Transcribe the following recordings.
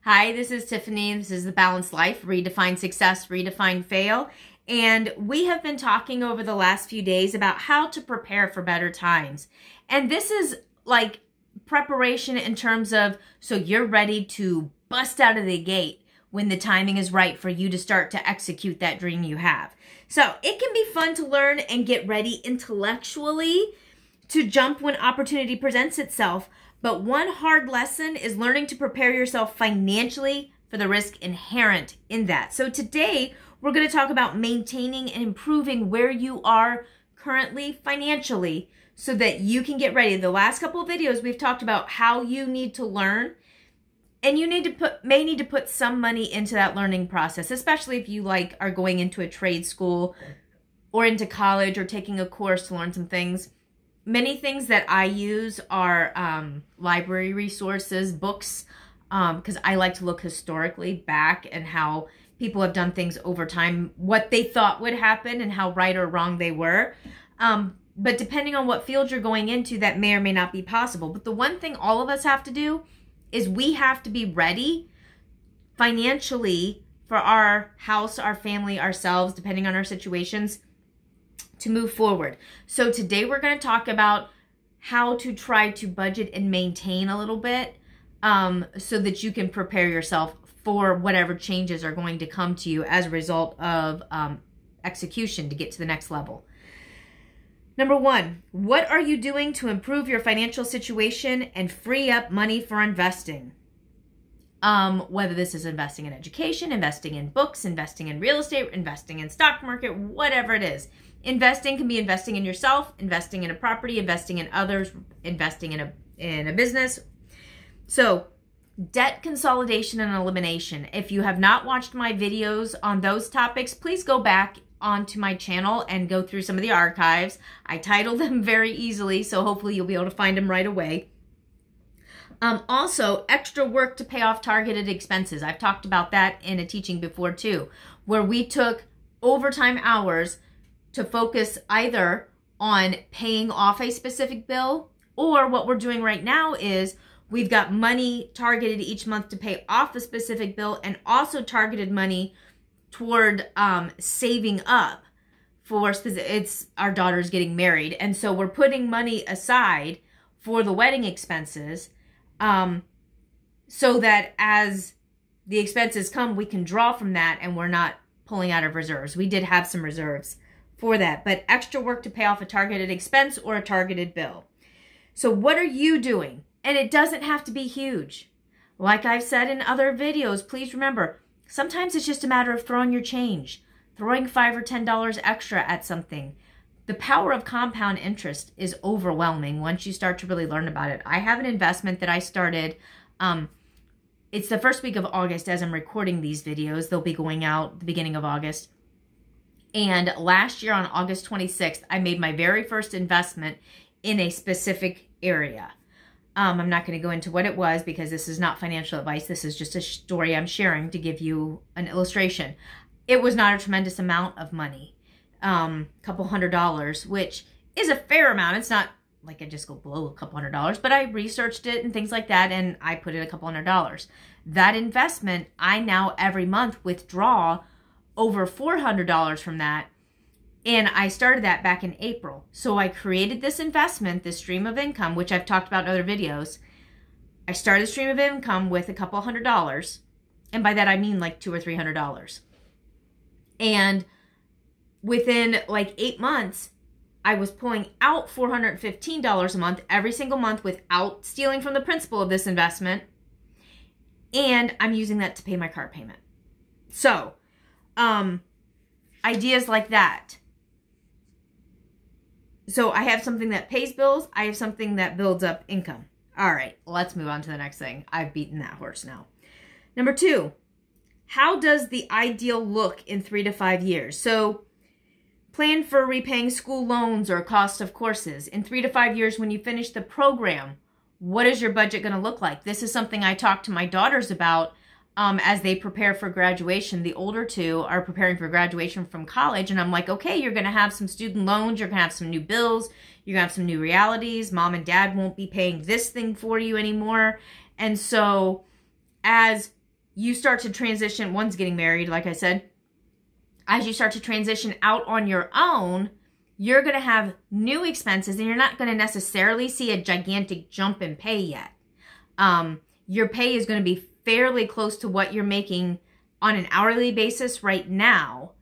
Hi, this is Tiffany. This is The Balanced Life, Redefine Success, Redefine Fail. And we have been talking over the last few days about how to prepare for better times. And this is like preparation in terms of, so you're ready to bust out of the gate when the timing is right for you to start to execute that dream you have. So it can be fun to learn and get ready intellectually to jump when opportunity presents itself. But one hard lesson is learning to prepare yourself financially for the risk inherent in that. So today, we're going to talk about maintaining and improving where you are currently financially so that you can get ready. The last couple of videos, we've talked about how you need to learn, and you may need to put some money into that learning process, especially if you are going into a trade school or into college or taking a course to learn some things. Many things that I use are library resources, books, because I like to look historically back and how people have done things over time, what they thought would happen and how right or wrong they were. But depending on what field you're going into, that may or may not be possible. But the one thing all of us have to do is we have to be ready financially for our house, our family, ourselves, depending on our situations, to move forward. So today we're going to talk about how to try to budget and maintain a little bit so that you can prepare yourself for whatever changes are going to come to you as a result of execution to get to the next level. Number one, what are you doing to improve your financial situation and free up money for investing? Whether this is investing in education, investing in books, investing in real estate, investing in stock market, whatever it is. Investing can be investing in yourself, investing in a property, investing in others, investing in a business. So, debt consolidation and elimination. If you have not watched my videos on those topics, please go back onto my channel and go through some of the archives. I titled them very easily, so hopefully you'll be able to find them right away. Also, extra work to pay off targeted expenses. I've talked about that in a teaching before too, where we took overtime hours to focus either on paying off a specific bill, or what we're doing right now is we've got money targeted each month to pay off a specific bill, and also targeted money toward saving up for it's our daughter's getting married, and so we're putting money aside for the wedding expenses so that as the expenses come, we can draw from that and we're not pulling out of reserves. We did have some reserves for that, but extra work to pay off a targeted expense or a targeted bill. So what are you doing? And it doesn't have to be huge. Like I've said in other videos, please remember, sometimes it's just a matter of throwing your change, throwing $5 or $10 extra at something. The power of compound interest is overwhelming once you start to really learn about it. I have an investment that I started, it's the first week of August as I'm recording these videos. They'll be going out the beginning of August. And last year on August 26th, I made my very first investment in a specific area. I'm not going to go into what it was because this is not financial advice. This is just a story I'm sharing to give you an illustration. It was not a tremendous amount of money, couple $100, which is a fair amount. It's not like I just go below a couple $100, but I researched it and things like that, and I put in a couple $100. That investment, I now every month withdraw over $400 from that, and I started that back in April. So I created this investment, this stream of income, which I've talked about in other videos. I started a stream of income with a couple $100, and by that I mean like $200 or $300. And within like 8 months, I was pulling out $415 a month every single month without stealing from the principal of this investment, and I'm using that to pay my car payment. So, ideas like that. So I have something that pays bills. I have something that builds up income. All right, let's move on to the next thing. I've beaten that horse now. Number two, how does the ideal look in 3 to 5 years? So plan for repaying school loans or cost of courses. In 3 to 5 years, when you finish the program, what is your budget going to look like? This is something I talk to my daughters about as they prepare for graduation. The older two are preparing for graduation from college, and I'm like, okay, you're going to have some student loans, you're going to have some new bills, you're going to have some new realities. Mom and dad won't be paying this thing for you anymore. And so as you start to transition, one's getting married, like I said, as you start to transition out on your own, you're going to have new expenses and you're not going to necessarily see a gigantic jump in pay yet. Your pay is going to be fairly close to what you're making on an hourly basis right now.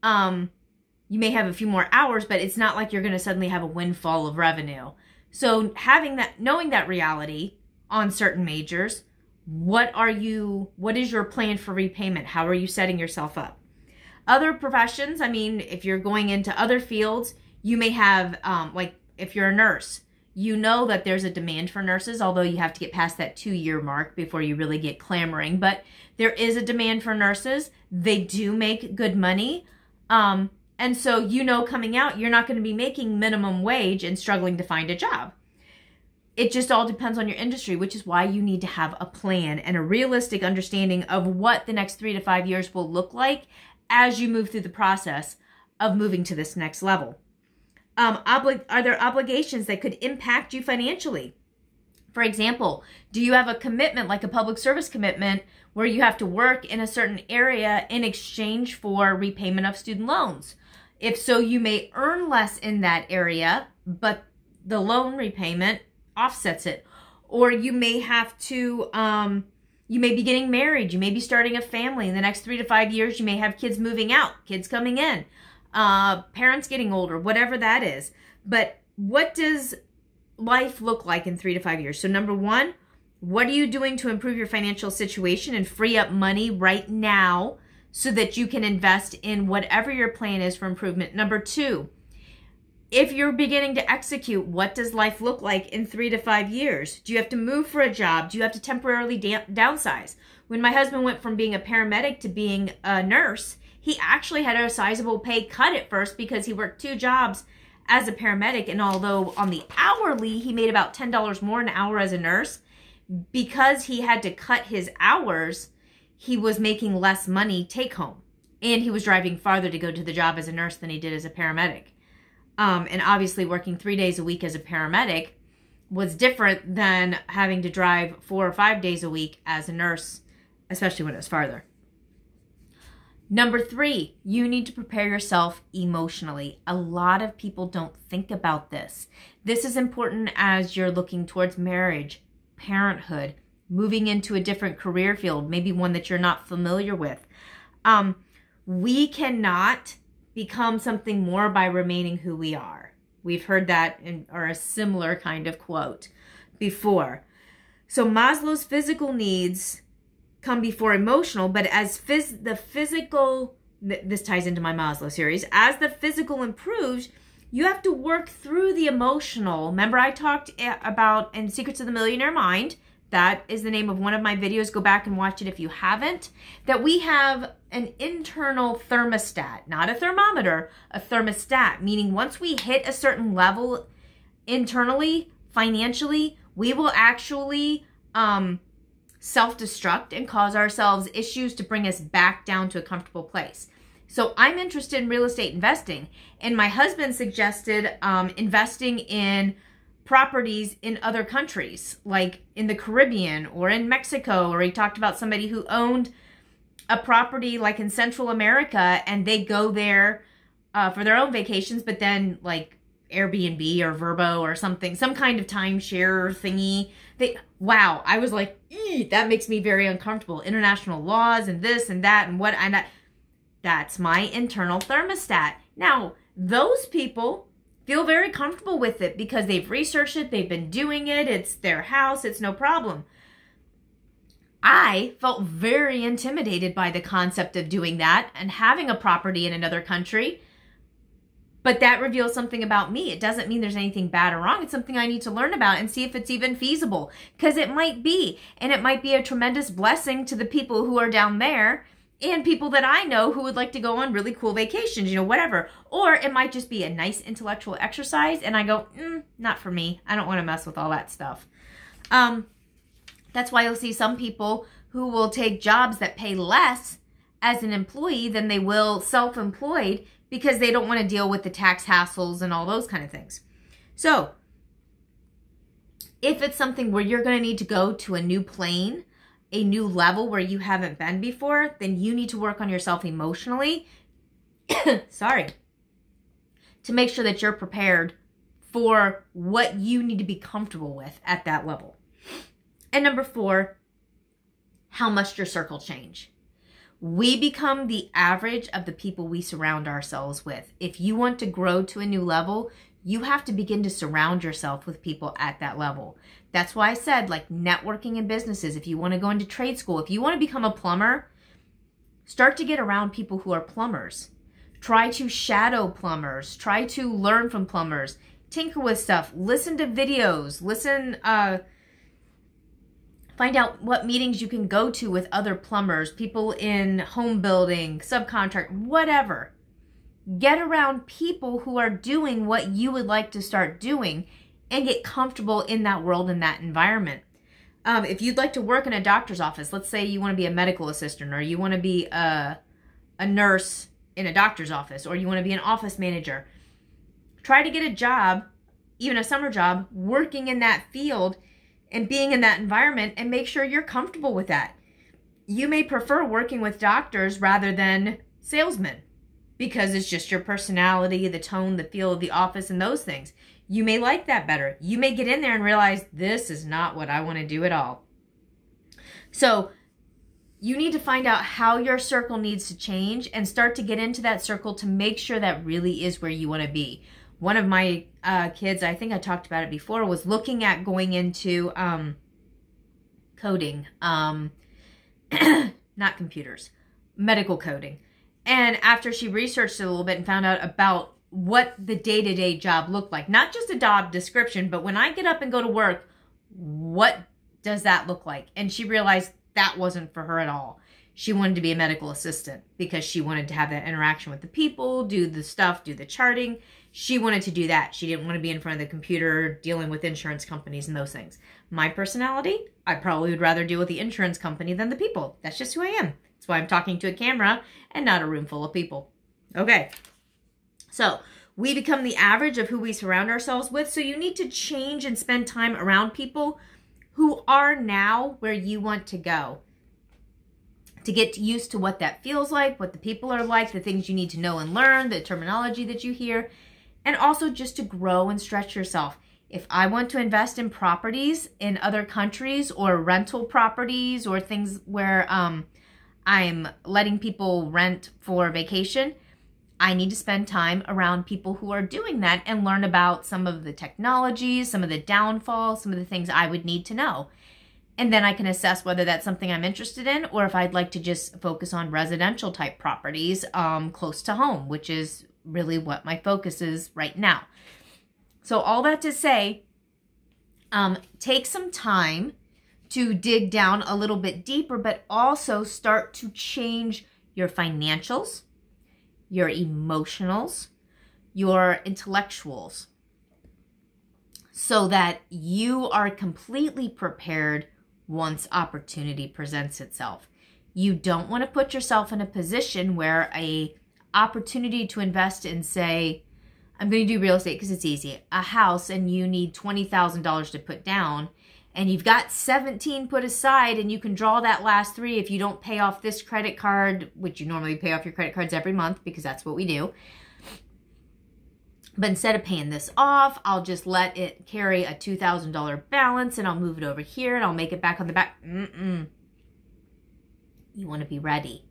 You may have a few more hours, but it's not like you're going to suddenly have a windfall of revenue. So knowing that reality on certain majors, what is your plan for repayment? How are you setting yourself up? Other professions, I mean, if you're going into other fields, you may have, like if you're a nurse, you know that there's a demand for nurses, although you have to get past that 2-year mark before you really get clamoring. But there is a demand for nurses. They do make good money. And so, you know, coming out, you're not going to be making minimum wage and struggling to find a job. It just all depends on your industry, which is why you need to have a plan and a realistic understanding of what the next 3 to 5 years will look like as you move through the process of moving to this next level. Are there obligations that could impact you financially? For example, do you have a commitment like a public service commitment where you have to work in a certain area in exchange for repayment of student loans? If so, you may earn less in that area, but the loan repayment offsets it. Or you may have to, you may be getting married. You may be starting a family. In the next 3 to 5 years, you may have kids moving out, kids coming in, parents getting older, whatever that is. But what does life look like in 3 to 5 years? So number one, what are you doing to improve your financial situation and free up money right now so that you can invest in whatever your plan is for improvement? Number two, if you're beginning to execute, what does life look like in 3 to 5 years? Do you have to move for a job? Do you have to temporarily downsize? When my husband went from being a paramedic to being a nurse, he actually had a sizable pay cut at first because he worked 2 jobs as a paramedic. And although on the hourly, he made about $10 more an hour as a nurse, because he had to cut his hours, he was making less money take home. And he was driving farther to go to the job as a nurse than he did as a paramedic. And obviously working 3 days a week as a paramedic was different than having to drive 4 or 5 days a week as a nurse, especially when it was farther. Number 3, you need to prepare yourself emotionally. A lot of people don't think about this. This is important as you're looking towards marriage, parenthood, moving into a different career field, maybe one that you're not familiar with. We cannot become something more by remaining who we are. We've heard that or a similar kind of quote before. So Maslow's physical needs come before emotional, but as the physical, this ties into my Maslow series, as the physical improves, you have to work through the emotional. Remember I talked about in Secrets of the Millionaire Mind, that is the name of one of my videos. Go back and watch it if you haven't. That we have an internal thermostat, not a thermometer, a thermostat, meaning once we hit a certain level internally, financially, we will actually self-destruct and cause ourselves issues to bring us back down to a comfortable place. So I'm interested in real estate investing, and my husband suggested investing in properties in other countries, like in the Caribbean or in Mexico, or he talked about somebody who owned a property like in Central America, and they go there for their own vacations, but then like Airbnb or Vrbo or something, some kind of timeshare thingy. Wow, I was like, that makes me very uncomfortable. International laws and this and that and what, and that's my internal thermostat. Now, those people feel very comfortable with it because they've researched it, they've been doing it, it's their house, it's no problem. I felt very intimidated by the concept of doing that and having a property in another country. But that reveals something about me. It doesn't mean there's anything bad or wrong. It's something I need to learn about and see if it's even feasible. Because it might be. And it might be a tremendous blessing to the people who are down there and people that I know who would like to go on really cool vacations, you know, whatever. Or it might just be a nice intellectual exercise and I go, not for me. I don't want to mess with all that stuff. That's why you'll see some people who will take jobs that pay less as an employee than they will self-employed because they don't want to deal with the tax hassles and all those kind of things. So if it's something where you're going to need to go to a new plane, a new level where you haven't been before, then you need to work on yourself emotionally. Sorry. To make sure that you're prepared for what you need to be comfortable with at that level. And number 4, how must your circle change? We become the average of the people we surround ourselves with. If you want to grow to a new level, you have to begin to surround yourself with people at that level. That's why I said, like, networking in businesses. If you want to go into trade school, if you want to become a plumber, start to get around people who are plumbers. Try to shadow plumbers. Try to learn from plumbers. Tinker with stuff. Listen to videos. Find out what meetings you can go to with other plumbers, people in home building, subcontract, whatever. Get around people who are doing what you would like to start doing and get comfortable in that world, in that environment. If you'd like to work in a doctor's office, let's say you want to be a medical assistant, or you want to be a nurse in a doctor's office, or you want to be an office manager, try to get a job, even a summer job, working in that field and being in that environment, and make sure you're comfortable with that. You may prefer working with doctors rather than salesmen because it's just your personality, the tone, the feel of the office, and those things. You may like that better. You may get in there and realize this is not what I want to do at all. So you need to find out how your circle needs to change and start to get into that circle to make sure that really is where you want to be. One of my kids, I think I talked about it before, was looking at going into coding, not computers, medical coding. And after she researched it a little bit and found out about what the day-to-day job looked like, not just a job description, but when I get up and go to work, what does that look like? And she realized that wasn't for her at all. She wanted to be a medical assistant because she wanted to have that interaction with the people, do the stuff, do the charting. She wanted to do that. She didn't want to be in front of the computer dealing with insurance companies and those things. My personality, I probably would rather deal with the insurance company than the people. That's just who I am. That's why I'm talking to a camera and not a room full of people. Okay. So we become the average of who we surround ourselves with. So you need to change and spend time around people who are now where you want to go, to get used to what that feels like, what the people are like, the things you need to know and learn, the terminology that you hear, and also just to grow and stretch yourself. If I want to invest in properties in other countries, or rental properties, or things where I'm letting people rent for vacation, I need to spend time around people who are doing that and learn about some of the technologies, some of the downfalls, some of the things I would need to know. And then I can assess whether that's something I'm interested in, or if I'd like to just focus on residential type properties close to home, which is really what my focus is right now. So all that to say, take some time to dig down a little bit deeper, but also start to change your financials, your emotionals, your intellectuals, so that you are completely prepared once opportunity presents itself. You don't want to put yourself in a position where a opportunity to invest in, say, I'm going to do real estate because it's easy, a house, and you need $20,000 to put down, and you've got 17 put aside, and you can draw that last 3 if you don't pay off this credit card, which you normally pay off your credit cards every month because that's what we do. But instead of paying this off, I'll just let it carry a $2,000 balance, and I'll move it over here, and I'll make it back on the back. You want to be ready.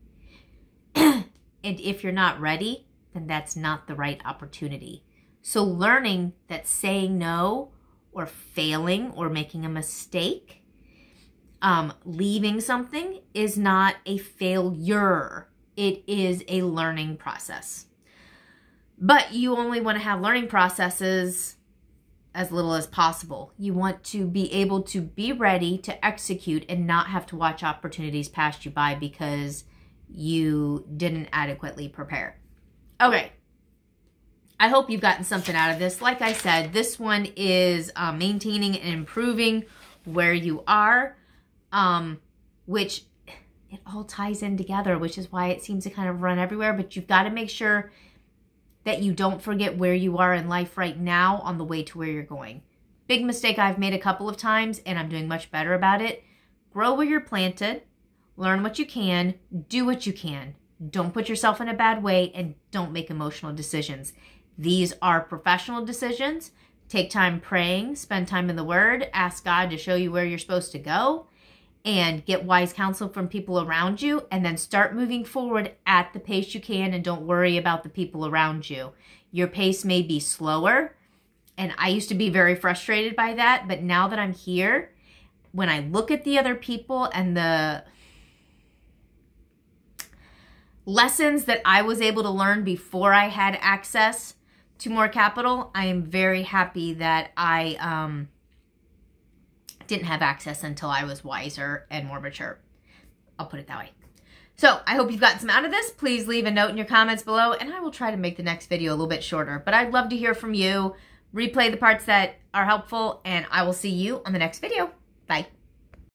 And if you're not ready, then that's not the right opportunity. So learning that saying no, or failing, or making a mistake, leaving something is not a failure. It is a learning process. But you only want to have learning processes as little as possible. You want to be able to be ready to execute and not have to watch opportunities pass you by because you didn't adequately prepare. Okay. I hope you've gotten something out of this. Like I said, this one is maintaining and improving where you are, which it all ties in together, which is why it seems to kind of run everywhere. But you've got to make sure that you don't forget where you are in life right now on the way to where you're going. Big mistake I've made a couple of times, and I'm doing much better about it. grow where you're planted, learn what you can, do what you can. Don't put yourself in a bad way, and don't make emotional decisions. These are professional decisions. Take time praying, spend time in the Word, ask God to show you where you're supposed to go, and get wise counsel from people around you, and then start moving forward at the pace you can, and don't worry about the people around you. Your pace may be slower, and I used to be very frustrated by that, but now that I'm here, when I look at the other people and the lessons that I was able to learn before I had access to more capital, I am very happy that I didn't have access until I was wiser and more mature. I'll put it that way. So I hope you've gotten some out of this. Please leave a note in your comments below, and I will try to make the next video a little bit shorter. But I'd love to hear from you. Replay the parts that are helpful, and I will see you on the next video. Bye.